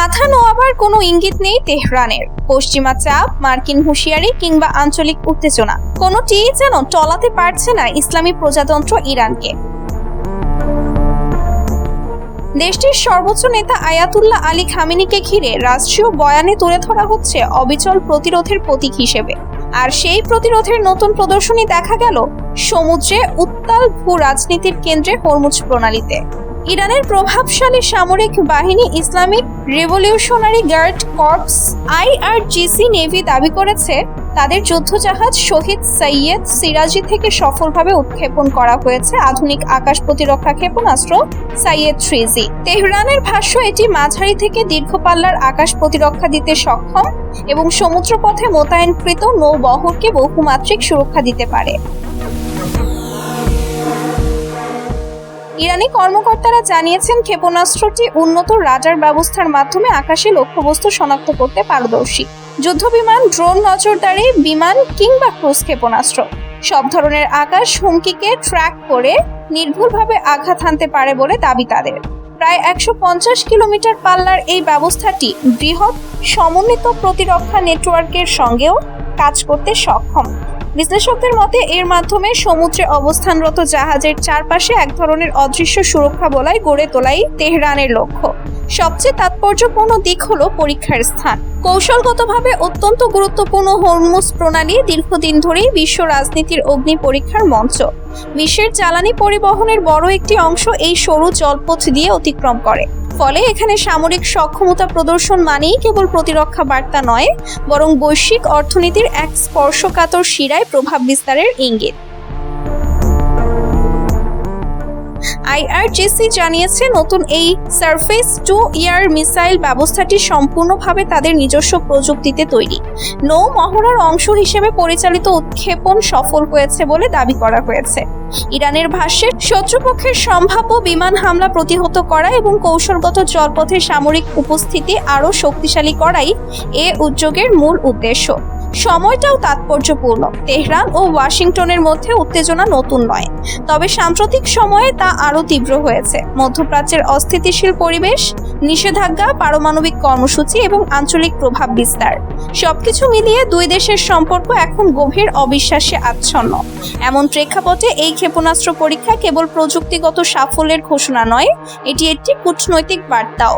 মাথা নোয়াবার কোনো ইঙ্গিত নেই তেহরানের। পশ্চিমা চাপ, মার্কিন হুঁশিয়ারি কিংবা আঞ্চলিক উত্তেজনা কোনোটিই যেন টলাতে পারছে না ইসলামী প্রজাতন্ত্র ইরানকে। দেশটির সর্বোচ্চ নেতা আয়াতুল্লাহ আলী খামেনিকে ঘিরে রাষ্ট্রীয় বয়ানে তুলে ধরা হচ্ছে অবিচল প্রতিরোধের প্রতীক হিসেবে। আর সেই প্রতিরোধের নতুন প্রদর্শনী দেখা গেল সমুদ্রে উত্তাল ভূ রাজনীতির কেন্দ্রে হরমুজ প্রণালীতে। ইরানের প্রভাবশালী সামরিক বাহিনী Islamic revolutionary guard corps IRGC navy দাবি করেছে তাদের যুদ্ধজাহাজ শহীদ সৈয়দ সিরাজি থেকে সফলভাবে উৎক্ষেপণ করা হয়েছে আধুনিক আকাশ প্রতিরক্ষা ক্ষেপণাস্ত্র সৈয়দ 3G। তেহরানের ভাষ্য, এটি মাঝারি থেকে দীর্ঘ পাল্লার আকাশ প্রতিরক্ষা দিতে সক্ষম এবং সমুদ্রপথে মোতায়েনকৃত নৌবহরকে বহুমাত্রিক সুরক্ষা দিতে পারে। ইরানি কর্মকর্তারা জানিয়েছেন ক্ষেপণাস্ত্রটি উন্নত রাডার ব্যবস্থার মাধ্যমে আকাশে লক্ষ্যবস্তু শনাক্ত করতে পারদর্শী। যুদ্ধবিমান, ড্রোন, নজরদারি বিমান কিংবা ক্রুজ ক্ষেপণাস্ত্র সব ধরনের আকাশ হুমকিকে ট্র্যাক করে নির্ভুলভাবে আঘাত হানতে পারে বলে দাবি তাদের। প্রায় 150 কিলোমিটার পাল্লার এই ব্যবস্থাটি বৃহৎ সমন্বিত প্রতিরক্ষা নেটওয়ার্কের সঙ্গেও কাজ করতে সক্ষম। বিশ্লেষকদের মতে এর মাধ্যমে সমুদ্রে অবস্থানরত জাহাজের চারপাশে এক ধরনের অদৃশ্য সুরক্ষা বলয় গড়ে তোলাই তেহরানের লক্ষ্য। সবচেয়ে তাৎপর্যপূর্ণ দিক হলো পরীক্ষার স্থান। কৌশলগতভাবে অত্যন্ত গুরুত্বপূর্ণ হরমুজ প্রণালী দীর্ঘদিন ধরেই বিশ্ব রাজনীতির অগ্নি পরীক্ষার মঞ্চ। বিশ্বের জ্বালানি পরিবহনের বড় একটি অংশ এই সরু জলপথ দিয়ে অতিক্রম করে। ফলে এখানে সামরিক সক্ষমতা প্রদর্শন মানেই কেবল প্রতিরক্ষা বার্তা নয়, বরং বৈশ্বিক অর্থনীতির এক স্পর্শকাতর শিরায় প্রভাব বিস্তারের ইঙ্গিত। IRGC জানিয়েছে নতুন এই সারফেস টু এয়ার মিসাইল ব্যবস্থাটি সম্পূর্ণভাবে তাদের নিজস্ব প্রযুক্তিতে তৈরি। নৌ মহড়ার অংশ হিসেবে পরিচালিত উৎক্ষেপণ সফল হয়েছে বলে দাবি করা হয়েছে। ইরানের ভাষ্যে শত্রুপক্ষের সম্ভাব্য বিমান হামলা প্রতিহত করা এবং কৌশলগত জলপথে সামরিক উপস্থিতি আরও শক্তিশালী করাই এ উদ্যোগের মূল উদ্দেশ্য। সময়টাও তাৎপর্যপূর্ণ। তেহরান ও ওয়াশিংটনের মধ্যে উত্তেজনা নতুন নয়, তবে সাম্প্রতিক সময়ে তা আরও তীব্র হয়েছে। মধ্যপ্রাচ্যের অস্থিতিশীল পরিবেশ, নিষেধাজ্ঞা, পারমাণবিক কর্মসূচি এবং আঞ্চলিক প্রভাব বিস্তার সবকিছু মিলিয়ে দুই দেশের সম্পর্ক এখন গভীর অবিশ্বাসে আচ্ছন্ন। এমন প্রেক্ষাপটে এই ক্ষেপণাস্ত্র পরীক্ষা কেবল প্রযুক্তিগত সাফল্যের ঘোষণা নয়, এটি একটি কূটনৈতিক বার্তাও।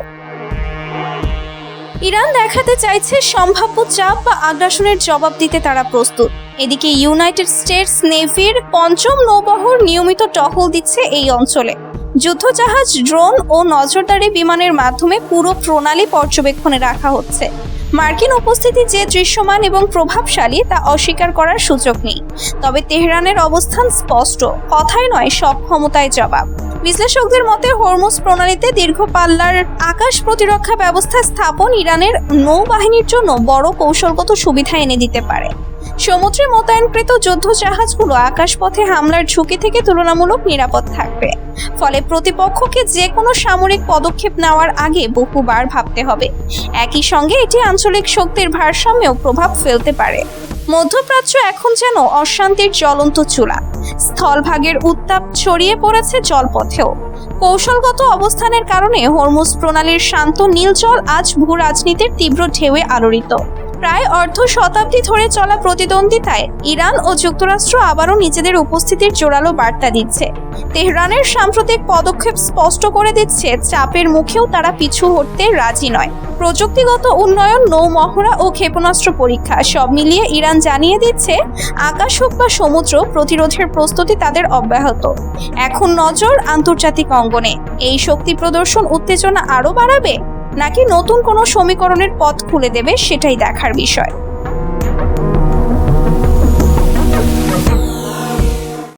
ইরান দেখাতে চাইছে সম্ভাব্য চাপ বা আগ্রাসনের জবাব দিতে তারা প্রস্তুত। এদিকে ইউনাইটেড স্টেটস নেভির ৫ম নৌবহর নিয়মিত টহল দিচ্ছে এই অঞ্চলে। যুদ্ধজাহাজ, ড্রোন ও নজরদারি বিমানের মাধ্যমে পুরো প্রণালী পর্যবেক্ষণে রাখা হচ্ছে। মার্কিন উপস্থিতি যে দৃশ্যমান এবং প্রভাবশালী তা অস্বীকার করার সুযোগ নেই। তবে তেহরানের অবস্থান স্পষ্ট, কথায় নয় সক্ষমতায় জবাব। বিশ্লেষকদের মতে হরমুজ প্রণালীতে দীর্ঘ পাল্লার আকাশ প্রতিরক্ষা ব্যবস্থা স্থাপন ইরানের নৌবাহিনীর জন্য বড় কৌশলগত সুবিধা এনে দিতে পারে। সমুদ্রে মোতায়েনকৃত যুদ্ধজাহাজগুলো আকাশপথে হামলার ঝুঁকি থেকে তুলনামূলক নিরাপদ থাকবে। ফলে প্রতিপক্ষকে যে কোনো সামরিক পদক্ষেপ নেওয়ার আগে বহুবার ভাবতে হবে। একই সঙ্গে এটি আঞ্চলিক শক্তির ভারসাম্যেও প্রভাব ফেলতে পারে। মধ্যপ্রাচ্য এখন যেন অশান্তির জ্বলন্ত চূড়া। স্থলভাগের উত্তাপ ছড়িয়ে পড়েছে জলপথেও। কৌশলগত অবস্থানের কারণে হরমুজ প্রণালীর শান্ত নীল জল আজ ভূ রাজনীতির তীব্র ঢেউয়ে আলোড়িত। প্রায় অর্ধ শতাব্দী ধরে চলা প্রতিদ্বন্দ্বিতায় ইরান ও যুক্তরাষ্ট্র আবারও নিজেদের উপস্থিতির জোরালো বার্তা দিচ্ছে। তেহরানের সাম্প্রতিক পদক্ষেপ স্পষ্ট করে দিচ্ছে চাপের মুখেও তারা পিছু হটতে রাজি নয়। প্রযুক্তিগত উন্নয়ন, নৌ মহড়া ও ক্ষেপণাস্ত্র পরীক্ষা সব মিলিয়ে ইরান জানিয়ে দিচ্ছে আকাশ হোক বা সমুদ্র, প্রতিরোধের প্রস্তুতি তাদের অব্যাহত। এখন নজর আন্তর্জাতিক অঙ্গনে। এই শক্তি প্রদর্শন উত্তেজনা আরও বাড়াবে নাকি নতুন কোনো সমীকরণের পথ খুলে দেবে, সেটাই দেখার বিষয়।